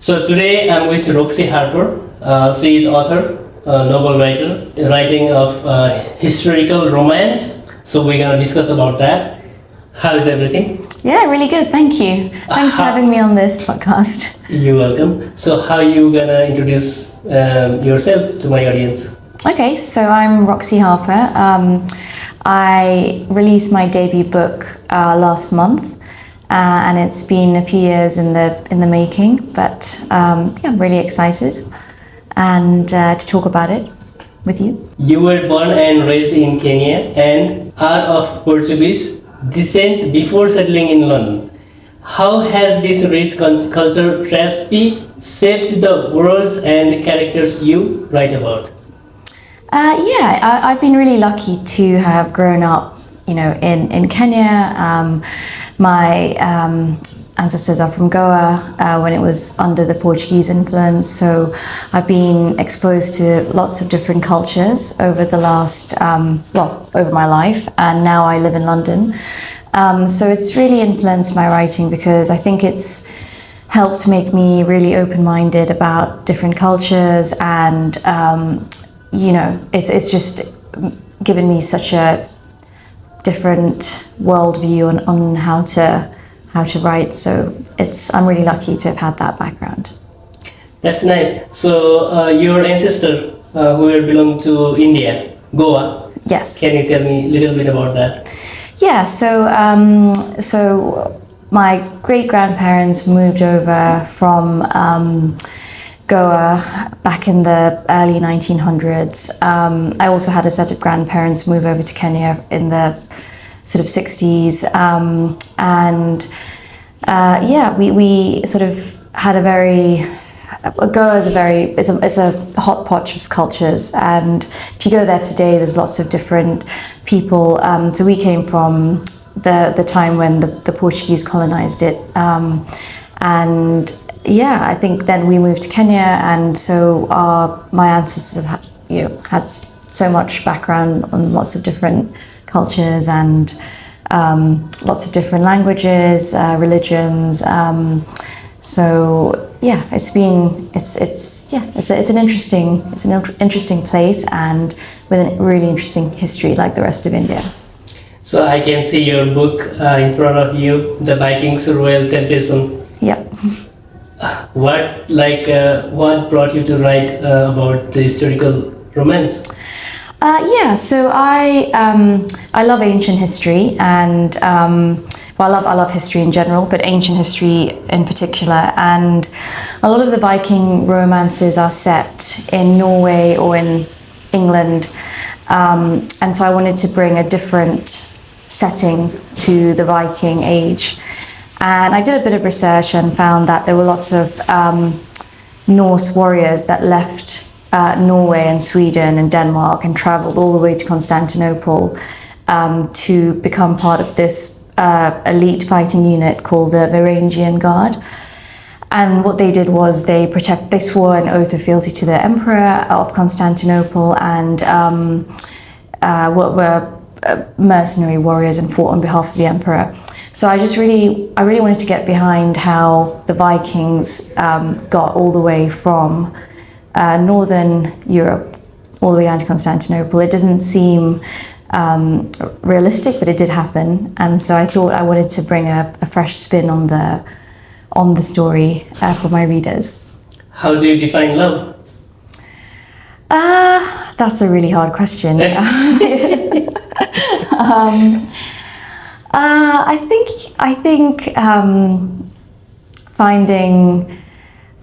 So today I'm with Roxy Harper. She is author, novel writer, writing of historical romance. So we're gonna discuss about that. How is everything? Yeah, really good. Thank you. Thanks for having me on this podcast. You're welcome. So how you gonna introduce yourself to my audience? Okay, so I'm Roxy Harper. I released my debut book last month, and it's been a few years in the making. But yeah, I'm really excited and to talk about it with you. You were born and raised in Kenya and are of Portuguese descent before settling in London. How has this rich culture tapestry shaped the worlds and characters you write about? I've been really lucky to have grown up, in Kenya. My ancestors are from Goa when it was under the Portuguese influence. So I've been exposed to lots of different cultures over the last, over my life, and now I live in London. So it's really influenced my writing because I think it's helped make me really open-minded about different cultures, and it's just given me such a different worldview on how to write. So I'm really lucky to have had that background. That's nice. So your ancestor who belong to India, Goa. Yes. Can you tell me a little bit about that? Yeah. So my great grandparents moved over from Goa back in the early 1900s. I also had a set of grandparents move over to Kenya in the sort of 60s, we sort of had a very Goa is a hot pot of cultures, and if you go there today, there's lots of different people. So we came from the time when the Portuguese colonized it, and I think then we moved to Kenya, and so my ancestors have had so much background on lots of different cultures and lots of different languages, religions. It's an interesting place, and with a really interesting history like the rest of India. So I can see your book in front of you, The Viking's Royal Temptation. Yep. What brought you to write about the historical romance? So I love ancient history, and I love history in general, but ancient history in particular. And a lot of the Viking romances are set in Norway or in England, and so I wanted to bring a different setting to the Viking age. And I did a bit of research and found that there were lots of Norse warriors that left Norway and Sweden and Denmark and traveled all the way to Constantinople to become part of this elite fighting unit called the Varangian Guard. And what they did was they swore an oath of fealty to the emperor of Constantinople, and were mercenary warriors and fought on behalf of the emperor. So I really wanted to get behind how the Vikings got all the way from northern Europe all the way down to Constantinople. It doesn't seem realistic, but it did happen, and so I thought I wanted to bring a fresh spin on the story for my readers. How do you define love? That's a really hard question. I think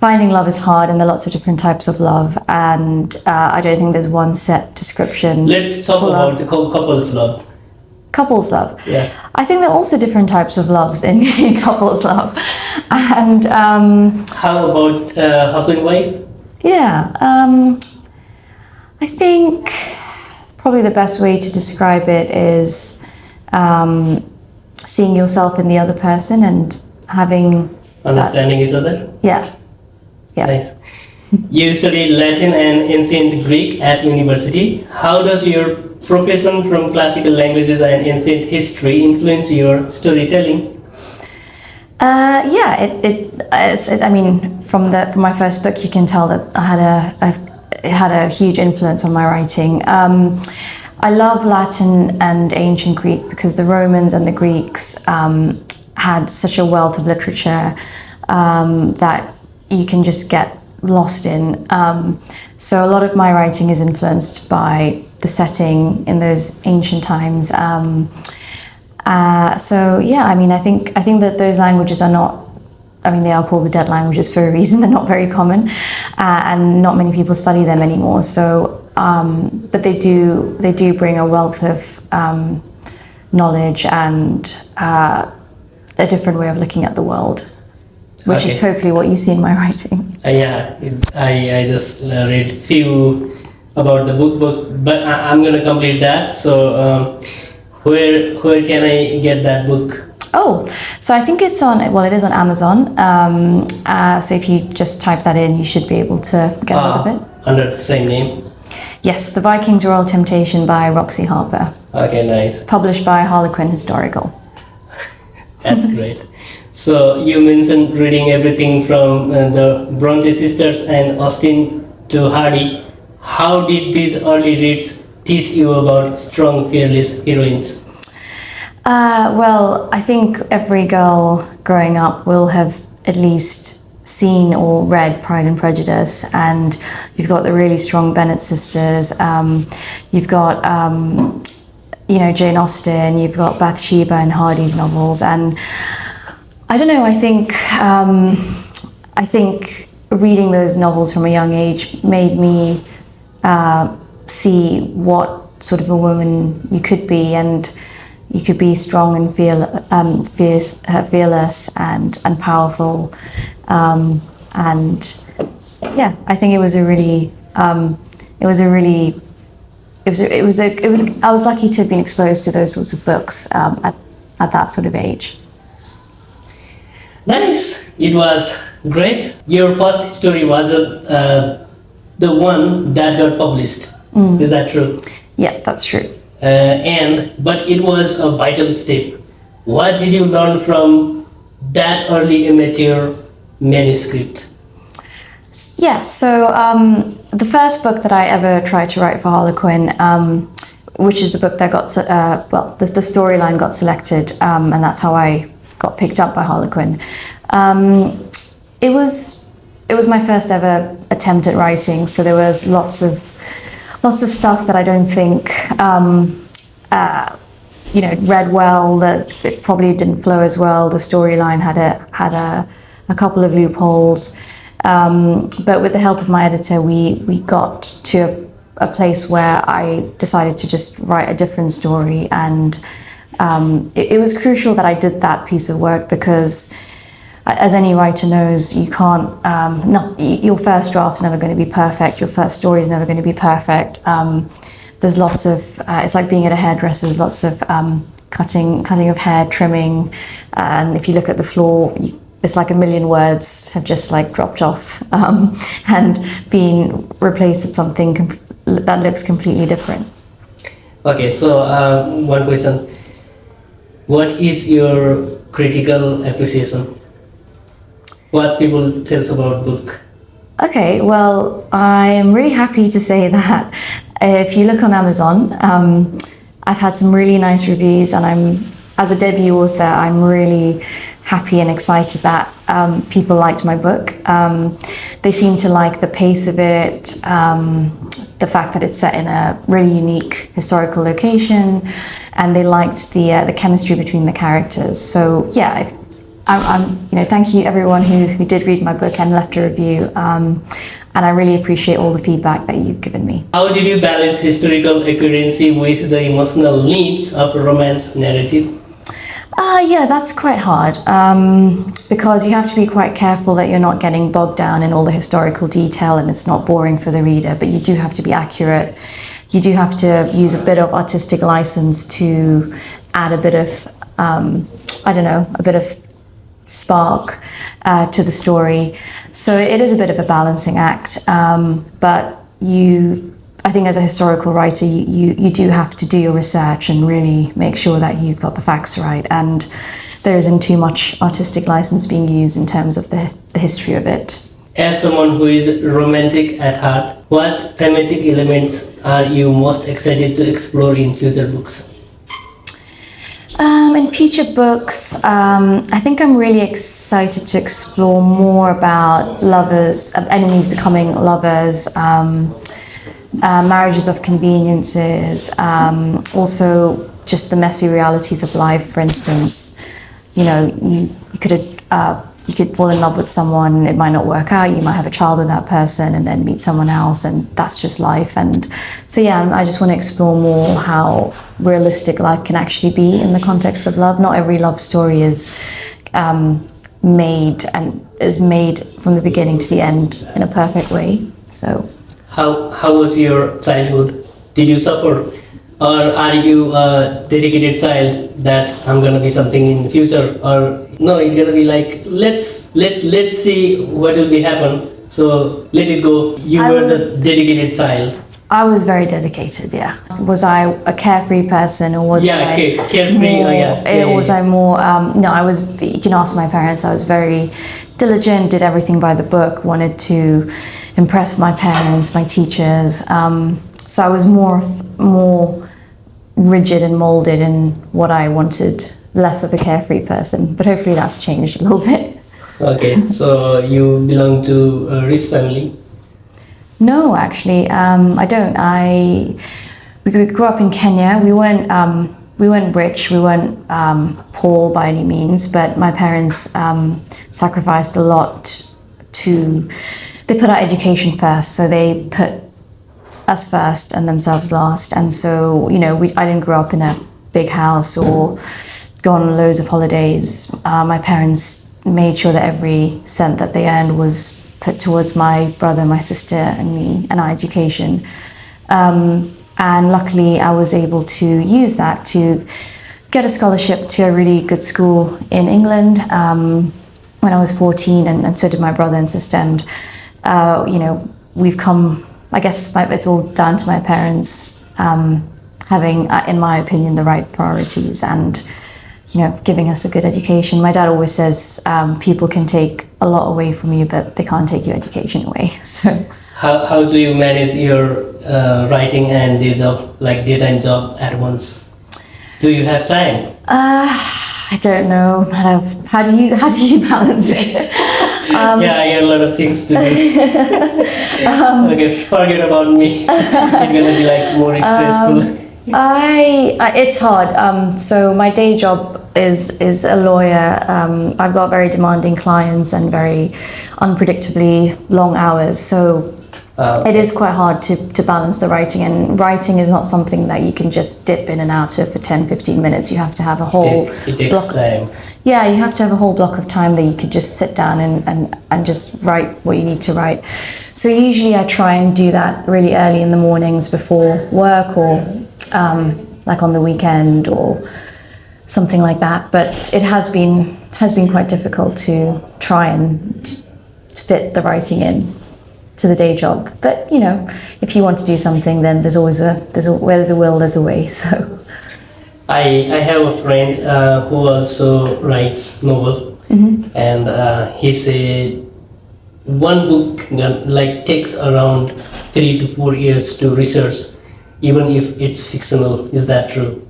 finding love is hard, and there are lots of different types of love, and I don't think there's one set description. Let's talk about the couples love. Couples love. Yeah. I think there are also different types of loves in couples love, and how about husband-wife? Yeah. I think probably the best way to describe it is seeing yourself in the other person and having understanding each other. Yeah. Nice. You studied Latin and ancient Greek at university. How does your profession from classical languages and ancient history influence your storytelling? Yeah, I mean, from my first book, you can tell that it had a huge influence on my writing. I love Latin and ancient Greek because the Romans and the Greeks had such a wealth of literature that you can just get lost in. So a lot of my writing is influenced by the setting in those ancient times. So yeah, I mean, I think that those languages are not. I mean, they are called the dead languages for a reason. They're not very common, and not many people study them anymore. So, but they do bring a wealth of knowledge and a different way of looking at the world, which is hopefully what you see in my writing. Yeah, I just read few about the book, but I'm gonna complete that. So, where can I get that book? Oh, so I think it is on Amazon. So if you just type that in, you should be able to get hold of it. Under the same name? Yes, The Viking's Royal Temptation by Roxy Harper. Okay, nice. Published by Harlequin Historical. That's great. So you mentioned reading everything from the Bronte sisters and Austen to Hardy. How did these early reads teach you about strong, fearless heroines? Well, I think every girl growing up will have at least seen or read Pride and Prejudice, and you've got the really strong Bennet sisters. You've got Jane Austen. You've got Bathsheba and Hardy's novels, and I don't know. I think reading those novels from a young age made me see what sort of a woman you could be, and you could be strong and fearless and powerful, and yeah, I think I was lucky to have been exposed to those sorts of books at that sort of age. Nice. It was great. Your first story was the one that got published. Is that true? Yeah, that's true. But it was a vital step. What did you learn from that early immature manuscript? Yeah, so the first book that I ever tried to write for Harlequin, which is the book that got, the storyline got selected, and that's how I got picked up by Harlequin. It was my first ever attempt at writing, so there was lots of stuff that I don't think read well. That it probably didn't flow as well. The storyline had a couple of loopholes, but with the help of my editor, we got to a place where I decided to just write a different story, and it was crucial that I did that piece of work because, as any writer knows, you can't. Your first draft's never going to be perfect. Your first story is never going to be perfect. There's lots of. It's like being at a hairdresser's. Lots of cutting of hair, trimming, and if you look at the floor, it's like a million words have just like dropped off and been replaced with something that looks completely different. Okay, so one question. What is your critical appreciation? What people tell us about book? Okay, well, I am really happy to say that if you look on Amazon, I've had some really nice reviews, and as a debut author, I'm really happy and excited that people liked my book. They seem to like the pace of it, the fact that it's set in a really unique historical location, and they liked the chemistry between the characters. So yeah, thank you everyone who did read my book and left a review. And I really appreciate all the feedback that you've given me. How did you balance historical accuracy with the emotional needs of a romance narrative? Yeah, that's quite hard because you have to be quite careful that you're not getting bogged down in all the historical detail and it's not boring for the reader, but you do have to be accurate. You do have to use a bit of artistic license to add a bit of, a bit of spark to the story. So it is a bit of a balancing act, but I think as a historical writer, you do have to do your research and really make sure that you've got the facts right. And there isn't too much artistic license being used in terms of the history of it. As someone who is romantic at heart, what thematic elements are you most excited to explore in future books? In future books, I think I'm really excited to explore more about lovers, enemies becoming lovers, marriages of conveniences, also just the messy realities of life. For instance, you could fall in love with someone, it might not work out, you might have a child with that person and then meet someone else, and that's just life. And so I just want to explore more how realistic life can actually be in the context of love. Not every love story is made from the beginning to the end in a perfect way. So how was your childhood? Did you suffer, or are you a dedicated child that I'm gonna be something in the future, or no, you're gonna be like let's see what will be happen, so let it go? You were the dedicated child. I was very dedicated, yeah. Was I a carefree person, or was I carefree? More, was I more? No, I was. You can ask my parents. I was very diligent, did everything by the book, wanted to impress my parents, my teachers. So I was more rigid and molded in what I wanted, less of a carefree person. But hopefully that's changed a little bit. Okay, so you belong to a rich family? No, actually, I don't. We grew up in Kenya. We weren't rich. We weren't poor by any means. But my parents sacrificed a lot They put our education first. So they put us first and themselves last. And so I didn't grow up in a big house or go on loads of holidays. My parents made sure that every cent that they earned was put towards my brother, my sister, and me, and our education. And luckily, I was able to use that to get a scholarship to a really good school in England when I was 14, and so did my brother and sister. And we've come. I guess it's all down to my parents having, in my opinion, the right priorities and giving us a good education. My dad always says people can take a lot away from you, but they can't take your education away. So how do you manage your writing and daytime job at once? Do you have time? I don't know. How do you balance it? I got a lot of things to do. Okay, forget about me. It's gonna be more stressful. It's hard. So my day job is a lawyer. I've got very demanding clients and very unpredictably long hours. So it is quite hard to balance the writing. And writing is not something that you can just dip in and out of for 10, 15 minutes. You have to have a whole it takes block. Time. Yeah, you have to have a whole block of time that you could just sit down and just write what you need to write. So usually I try and do that really early in the mornings before work, or on the weekend or something like that. But it has been quite difficult to try and fit the writing in to the day job. But if you want to do something, then there's always where there's a will, there's a way. So I have a friend who also writes novel, and he said one book takes around 3 to 4 years to research, even if it's fictional. Is that true?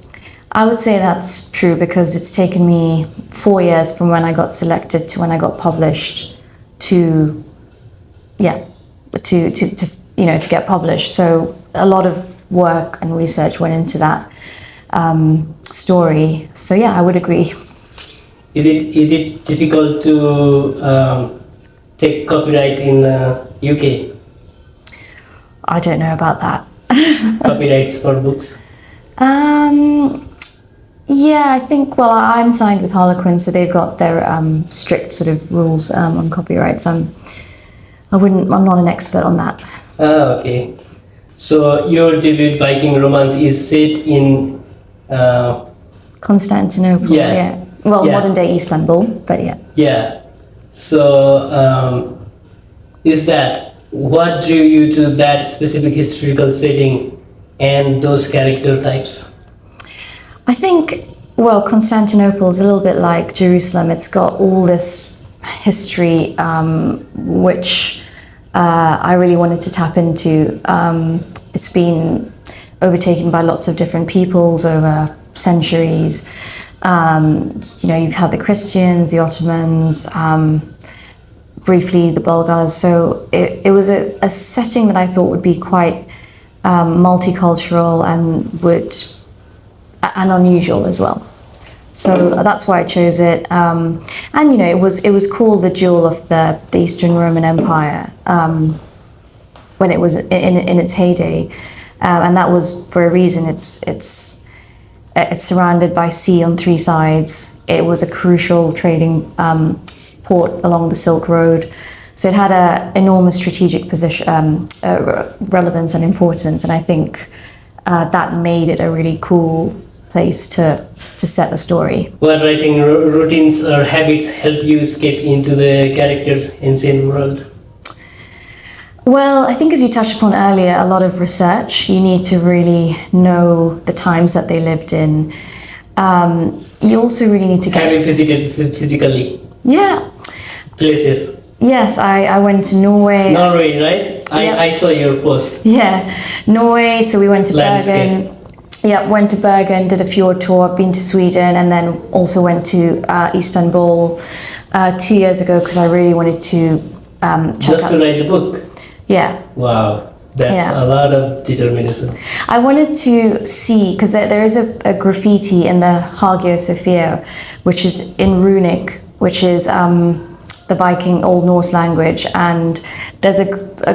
I would say that's true, because it's taken me 4 years from when I got selected to when I got published to get published. So a lot of work and research went into that story. So I would agree. Is it difficult to take copyright in UK? I don't know about that. Copyrights for books? I think, I'm signed with Harlequin, so they've got their strict sort of rules on copyrights. I'm not an expert on that. Okay. So your debut Viking romance is set in Constantinople. Modern day Istanbul, but yeah. Yeah. So what drew you to that specific historical setting and those character types? I think Well, Constantinople is a little bit like Jerusalem. It's got all this history, which I really wanted to tap into. It's been overtaken by lots of different peoples over centuries. You've had the Christians, the Ottomans, briefly the Bulgars. So it was a setting that I thought would be quite multicultural and unusual as well. So that's why I chose it. It was called the Jewel of the Eastern Roman Empire when it was in its heyday, and that was for a reason. It's surrounded by sea on three sides. It was a crucial trading port along the Silk Road. So it had an enormous strategic position, relevance and importance, and I think that made it a really cool place to set a story. What writing routines or habits help you escape into the character's insane world? Well, I think as you touched upon earlier, a lot of research. You need to really know the times that they lived in. You also really need to get... Have you visited physically? Yeah. Places? Yes, I went to Norway. Norway, right? Yeah. I saw your post. Yeah, Norway, so we went to Landscape. Bergen. Yeah, went to Bergen, did a fjord tour, been to Sweden, and then also went to Istanbul 2 years ago because I really wanted to check Just out... to write the book? Yeah. Wow, that's a lot of determination. I wanted to see, because there is a graffiti in the Hagia Sophia, which is in Runic, which is the Viking Old Norse language, and there's a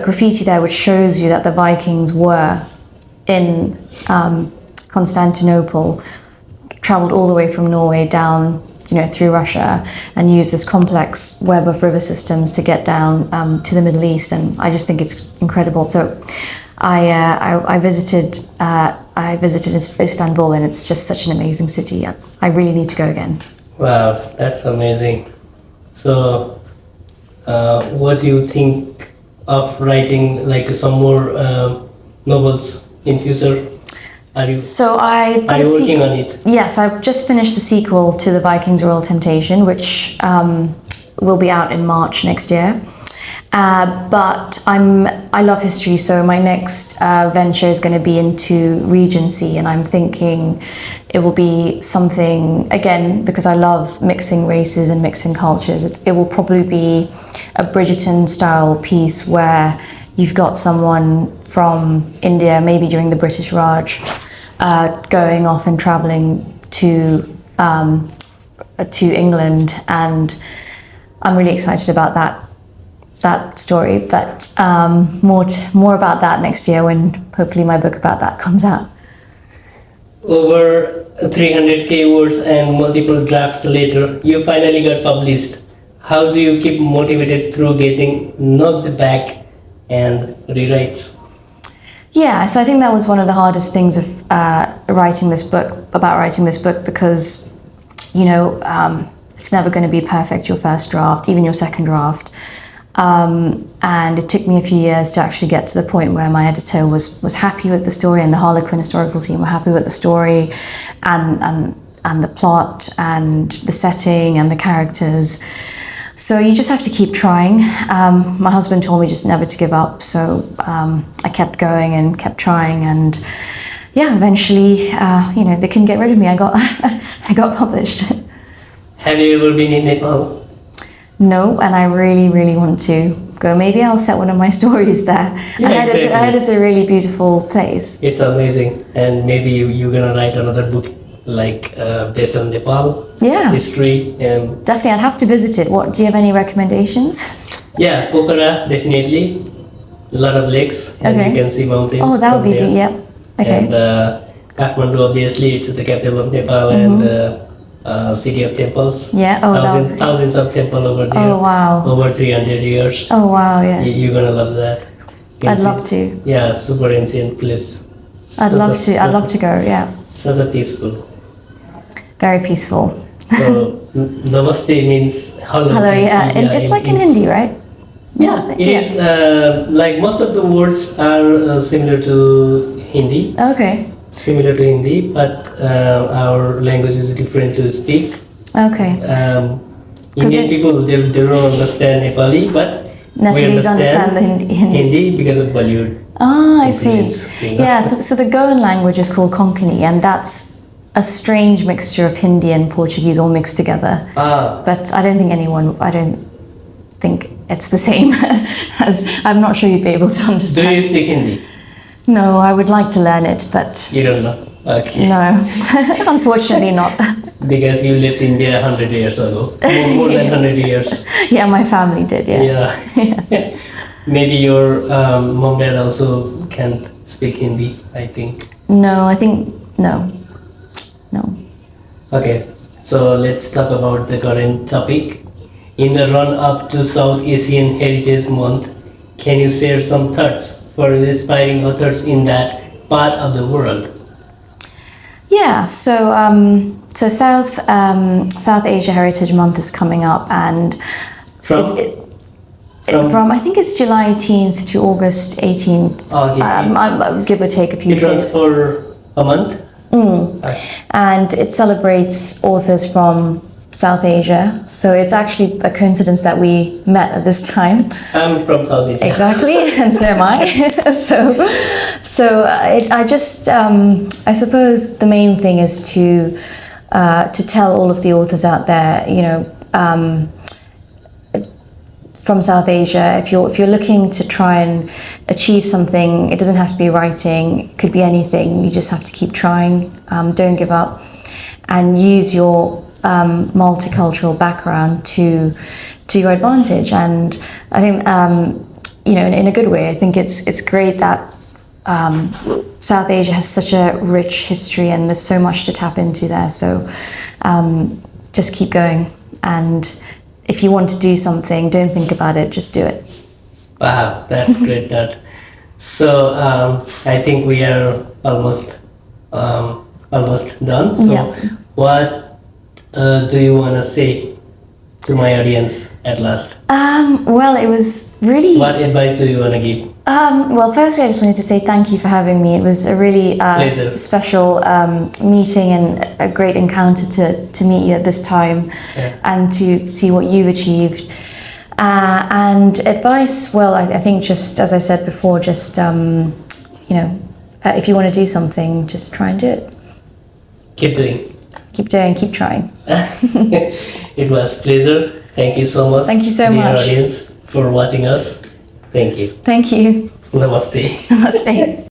graffiti there which shows you that the Vikings were in Constantinople, traveled all the way from Norway down, through Russia, and used this complex web of river systems to get down to the Middle East. And I just think it's incredible. So I visited Istanbul, and it's just such an amazing city. I really need to go again. Wow, that's amazing. So, what do you think of writing like some more novels in future? Are you working on it? Yes, I've just finished the sequel to The Vikings Royal Temptation, which will be out in March next year. But I love history, so my next venture is going to be into Regency, and I'm thinking it will be something, again, because I love mixing races and mixing cultures, it will probably be a Bridgerton-style piece where you've got someone from India, maybe during the British Raj, going off and traveling to England, and I'm really excited about that story. But more about that next year when hopefully my book about that comes out. Over 300k words and multiple drafts later, you finally got published. How do you keep motivated through getting knocked back and rewrites? Yeah, so I think that was one of the hardest things of writing this book, because, it's never going to be perfect, your first draft, even your second draft. And it took me a few years to actually get to the point where my editor was happy with the story, and the Harlequin historical team were happy with the story and the plot and the setting and the characters. So you just have to keep trying. My husband told me just never to give up, so I kept going and kept trying, and eventually, they couldn't get rid of me. I got published. Have you ever been in Nepal? No, and I really, really want to go. Maybe I'll set one of my stories there. Yeah, exactly. I heard it's a really beautiful place. It's amazing, and maybe you're gonna write another book like based on Nepal history, and definitely I'd have to visit it. Do you have any recommendations? Yeah, Pokhara, definitely. A lot of lakes, and you can see mountains. Oh, that would be good. Yeah. Okay. And Kathmandu, obviously, it's the capital of Nepal, and city of temples. Yeah. Oh, thousands of temples over there. Oh, wow. Over 300 years. Oh, wow. Yeah. You're gonna love that. I'd love to. Yeah, super ancient place. I'd love to go. Yeah. Such a peaceful. Very peaceful. So namaste means hello. Hello, yeah. It's like in Hindi, right? Yeah, Namaste. it is. Like most of the words are similar to Hindi. Okay. similar to Hindi, but our language is different to speak. Okay. Indian people they don't understand Nepali, but we Nepalese understand the Hindi because of Bollywood. Ah, I see. influence, you know. Yeah, so the Goan language is called Konkani, and that's a strange mixture of Hindi and Portuguese all mixed together. Ah, But I don't think it's the same. As I'm not sure you'd be able to do understand. you speak Hindi? No, I would like to learn it, but You don't know. Okay. no, unfortunately not. Because you lived in India 100 years ago, more than 100 years. Yeah, my family did. Yeah. Yeah. Maybe your mom dad also can't speak Hindi, I think. No, I think no. Okay, so let's talk about the current topic. In the run up to South Asian Heritage Month, can you share some thoughts for inspiring authors in that part of the world? Yeah. So South Asia Heritage Month is coming up, and From from I think it's July 18th to August 18th. Okay. Give or take a few It runs days. for a month. Okay. And it celebrates authors from South Asia. So it's actually a coincidence that we met at this time. I'm from South Asia. Exactly, and so am I. I suppose the main thing is to tell all of the authors out there, from South Asia, if you're looking to try and achieve something, it doesn't have to be writing, it could be anything. You just have to keep trying, don't give up, and use your multicultural background to your advantage. And I think in a good way, I think it's great that South Asia has such a rich history and there's so much to tap into there. So just keep going, and if you want to do something, don't think about it, just do it. Wow, that's great. That. So I think we are almost done. So Yeah. what do you want to say to my audience at last? Well, it was really. What advice do you want to give? Well, firstly, I just wanted to say thank you for having me. It was a really Pleasure. special meeting and a great encounter to meet you at this time, Yeah. and to see what you've achieved. And advice, well, I think just as I said before, just if you want to do something, just try and do it. Keep doing. Keep doing, keep trying. It was pleasure. Thank you so much. Thank you so dear much. audience, for watching us. Thank you. Thank you. Namaste. Namaste.